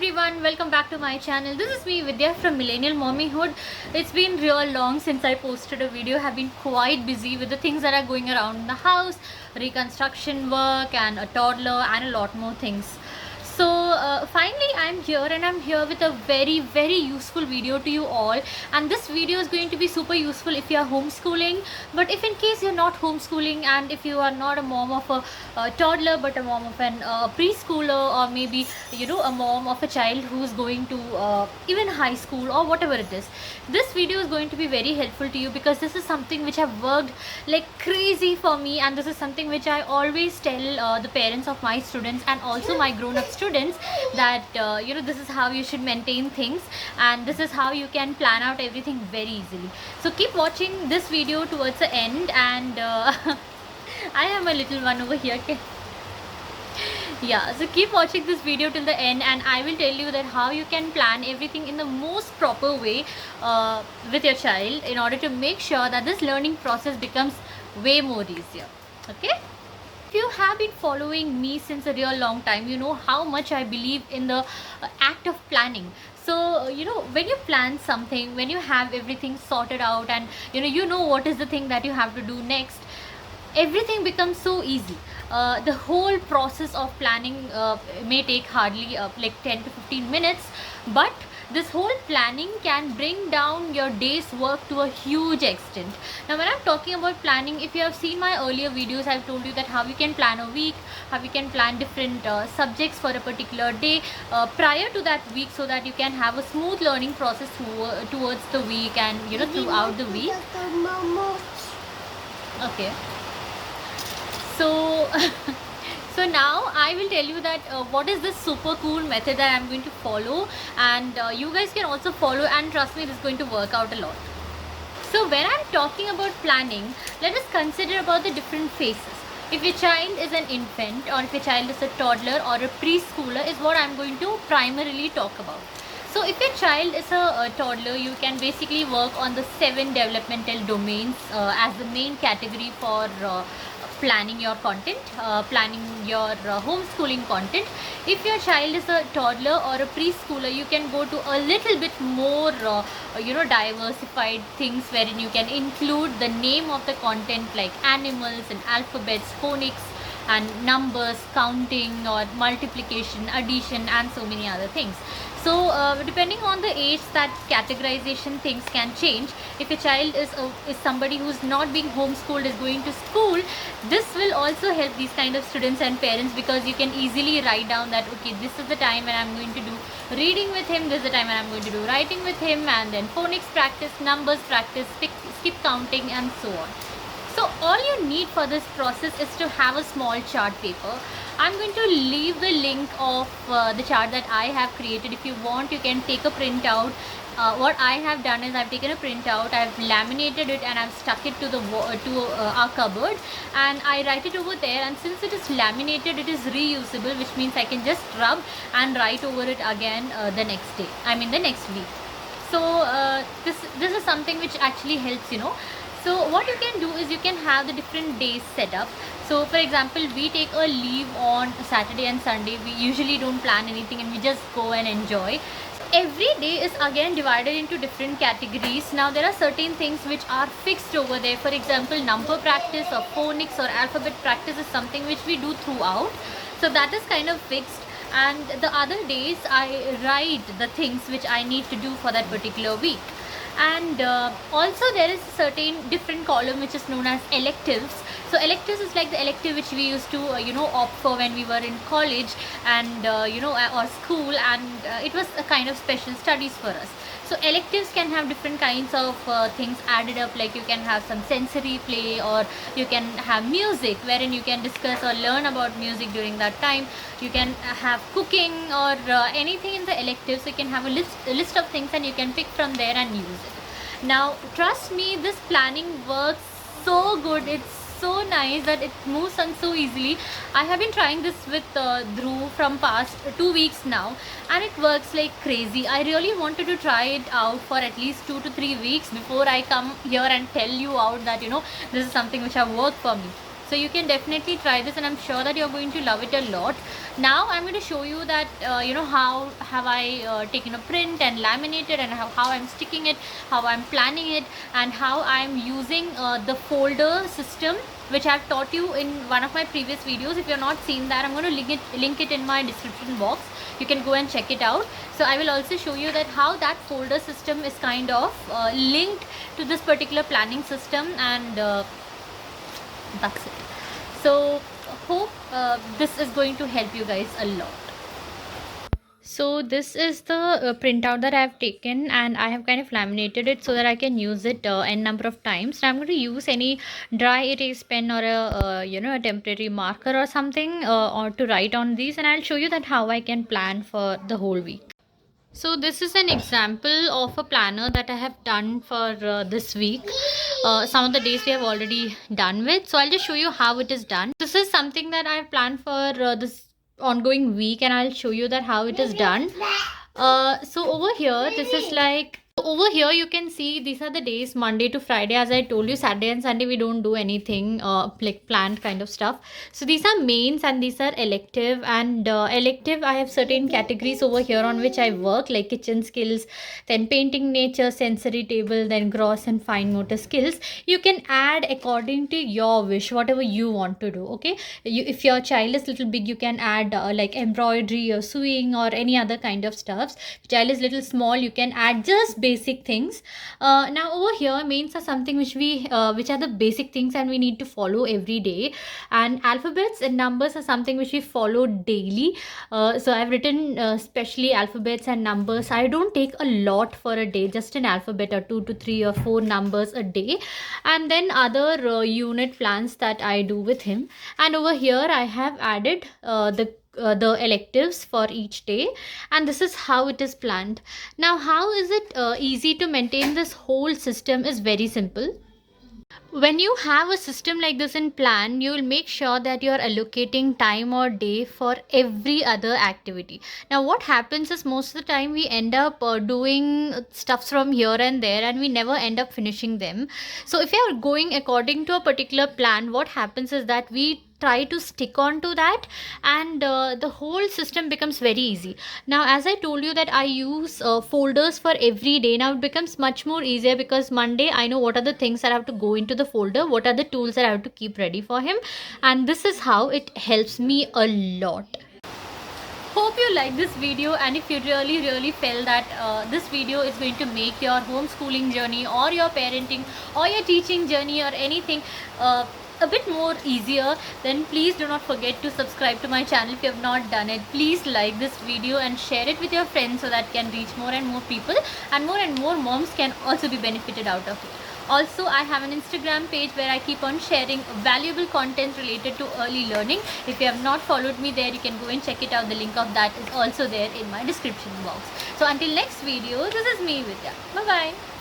everyone, welcome back to my channel. This is me Vidya from Millennial Mommyhood. It's been real long since I posted a video. Have been quite busy with the things that are going around in the house, reconstruction work and a toddler and a lot more things. So finally I'm here, and I'm here with a very useful video to you all. And this video is going to be super useful if you are homeschooling, but if in case you're not homeschooling and if you are not a mom of a toddler but a mom of an preschooler, or maybe a mom of a child who's going to even high school or whatever it is, this video is going to be very helpful to you, because this is something which have worked like crazy for me, and this is something which I always tell the parents of my students and also my grown-up students, that this is how you should maintain things, and this is how you can plan out everything very easily. So keep watching this video towards the end, and I am a little one over here. Yeah, so keep watching this video till the end, and I will tell you that how you can plan everything in the most proper way with your child, in order to make sure that this learning process becomes way more easier. Okay, if you have been following me since a real long time, you know how much I believe in the act of planning. So when you plan something, when you have everything sorted out, and you know what is the thing that you have to do next, everything becomes so easy. The whole process of planning may take hardly like 10 to 15 minutes, but this whole planning can bring down your day's work to a huge extent. Now when I'm talking about planning, if you have seen my earlier videos, I've told you that how you can plan a week, how you can plan different subjects for a particular day prior to that week, so that you can have a smooth learning process towards the week and throughout the week. Okay, so so now I will tell you that what is this super cool method that I'm going to follow, and you guys can also follow, and trust me, this is going to work out a lot. So when I'm talking about planning, let us consider about the different phases. If your child is an infant, or if your child is a toddler or a preschooler, is what I'm going to primarily talk about. So if your child is a toddler, you can basically work on the 7 developmental domains as the main category for planning your content, planning your homeschooling content. If your child is a toddler or a preschooler, you can go to a little bit more diversified things, wherein you can include the name of the content like animals and alphabets, phonics and numbers, counting or multiplication, addition, and so many other things. So depending on the age, that categorization things can change. If a child is somebody who's not being homeschooled, is going to school, this will also help these kind of students and parents, because you can easily write down that okay, this is the time when I'm going to do reading with him, this is the time when I'm going to do writing with him, and then phonics practice, numbers practice, skip counting, and so on. So all you need for this process is to have a small chart paper. I'm going to leave the link of the chart that I have created. If you want, you can take a printout. What I have done is I've taken a printout, I've laminated it, and I've stuck it to the our cupboard, and I write it over there. And since it is laminated, it is reusable, which means I can just rub and write over it again the next day, the next week. So this is something which actually helps. So what you can do is you can have the different days set up. So for example, we take a leave on Saturday and Sunday. We usually don't plan anything, and we just go and enjoy. Every day is again divided into different categories. Now there are certain things which are fixed over there. For example, number practice or phonics or alphabet practice is something which we do throughout. So that is kind of fixed. And the other days I write the things which I need to do for that particular week. And also there is a certain different column which is known as electives. So electives is like the elective which we used to opt for when we were in college and or school, and it was a kind of special studies for us. So electives can have different kinds of things added up, like you can have some sensory play, or you can have music wherein you can discuss or learn about music during that time. You can have cooking or anything in the electives. So you can have a list of things, and you can pick from there and use it. Now trust me, this planning works so good. It's so nice that it moves on so easily. I have been trying this with Dhruv from past 2 weeks now, and it works like crazy. I really wanted to try it out for at least 2 to 3 weeks before I come here and tell you out that this is something which have worked for me. So you can definitely try this, and I'm sure that you're going to love it a lot. Now I'm going to show you that how have I taken a print and laminated, and how I'm sticking it, how I'm planning it, and how I'm using the folder system, which I've taught you in one of my previous videos. If you're not seen that, I'm going to link it in my description box. You can go and check it out. So I will also show you that how that folder system is kind of linked to this particular planning system, and that's it. So hope this is going to help you guys a lot. So this is the printout that I have taken, and I have kind of laminated it so that I can use it n number of times. And I'm going to use any dry erase pen or a temporary marker or something or to write on these, and I'll show you that how I can plan for the whole week. So this is an example of a planner that I have done for this week. Some of the days we have already done with. So I'll just show you how it is done. This is something that I have planned for this ongoing week, and I'll show you that how it is done. So over here, this is like, over here you can see these are the days Monday to Friday. As I told you, Saturday and Sunday we don't do anything like planned kind of stuff. So these are mains and these are elective, and elective I have certain categories over here on which I work, like kitchen skills, then painting, nature, sensory table, then gross and fine motor skills. You can add according to your wish, whatever you want to do. Okay, if your child is little big, you can add like embroidery or sewing or any other kind of stuffs. If child is little small, you can add just basic things. Now over here, mains are something which which are the basic things and we need to follow every day, and alphabets and numbers are something which we follow daily. So I've written specially alphabets and numbers. I don't take a lot for a day, just an alphabet or 2 to 3 or 4 numbers a day, and then other unit plans that I do with him. And over here I have added the electives for each day, and this is how it is planned. Now how is it easy to maintain this whole system is very simple. When you have a system like this in plan, you will make sure that you are allocating time or day for every other activity. Now what happens is most of the time we end up doing stuffs from here and there, and we never end up finishing them. So if you are going according to a particular plan, what happens is that we try to stick on to that, and the whole system becomes very easy. Now as I told you that I use folders for every day, now it becomes much more easier, because Monday I know what are the things that I have to go into the folder, what are the tools that I have to keep ready for him, and this is how it helps me a lot. Hope you like this video, and if you really felt that this video is going to make your homeschooling journey or your parenting or your teaching journey or anything a bit more easier, then please do not forget to subscribe to my channel if you have not done it. Please like this video and share it with your friends so that can reach more and more people, and more moms can also be benefited out of it. Also, I have an Instagram page where I keep on sharing valuable content related to early learning. If you have not followed me there, you can go and check it out. The link of that is also there in my description box. So until next video, this is me, Vidya. Bye bye.